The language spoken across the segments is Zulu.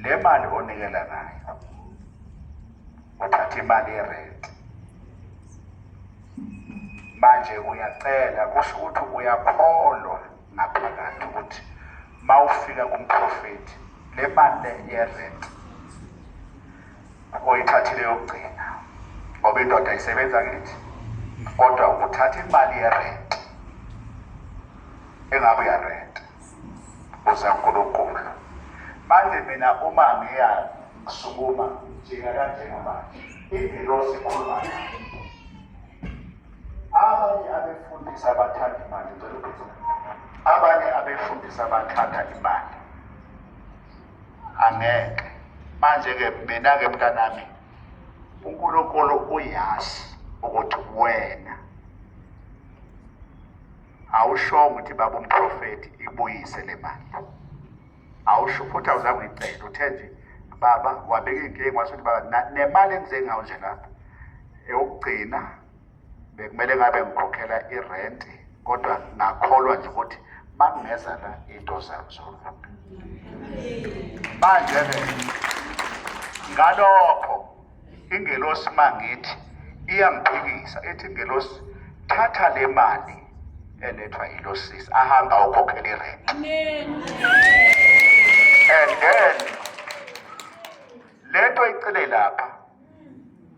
le mali onikela nayo uthatha imali yerent manje uyacela kusho ukuthi uyakholwa ngaphakathi ukuthi mawufika kumprofeti le mali yerent oyithathile yokugcina ngoba indoda isebenza kithi kodwa uthatha imali yerent engabe uyarent uza kuNkulunkulu manje mina uma ngiyasukuma njengamanje ingelosi ikhuluma nayo abanye abefundisa abathanda imali abanye abefundisa abathatha imali angeke manje-ke mina-ke mntanami uNkulunkulu uyazi ukuthi wena awushongo ukuthi baba umprofeti ibuyise le mali awusho futhi awuzange uyicela uthe nje baba wabeka inkinga wasuthi baba nemali engize ngayo nje lapha eyokugcina bekumele ngabe ngikhokhela irent kodwa ngakholwa nje ukuthi makungeza la into zami zoluntu manje-ke ngalokho ingelosi mangithi iyangiphikisa ethi ingelosi thatha le mali elethwa yilosisi ahamba ukhokhela irent and then lento icele lapha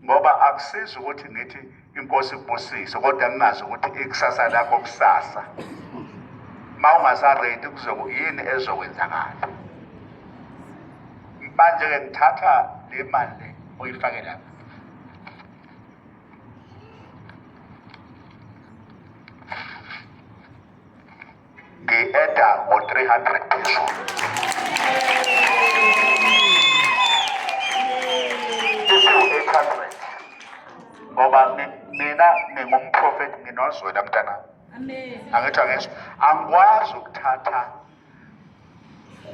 ngoba akusizi ukuthi ngithi inkosi ibusise kodwa ngingazi ukuthi ikusasa lakho kusasa ma ungasarenti yini ezokwenzakala manje-ke ngithatha le mali le uyifake lapha ngi-eda ngo-300 phezulu isiwu-800 ngoba mina ngingumprofeti nginozwela mntana angithi angisho angikwazi ukuthatha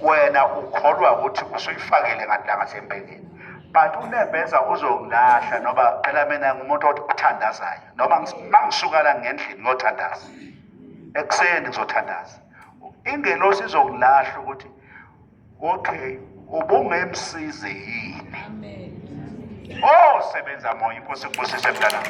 wena ukholwa ukuthi usuyifakele ngasempengeni but unembeza uzongilahla noba phela mina ngumuntu othandazayo noma mangisuka la ngendlini ngiyothandaza ekuseni ngizothandaza ingelosi izokulahla ukuthi okay ubungemsize yini sebenza moya inkosi kubusise mntana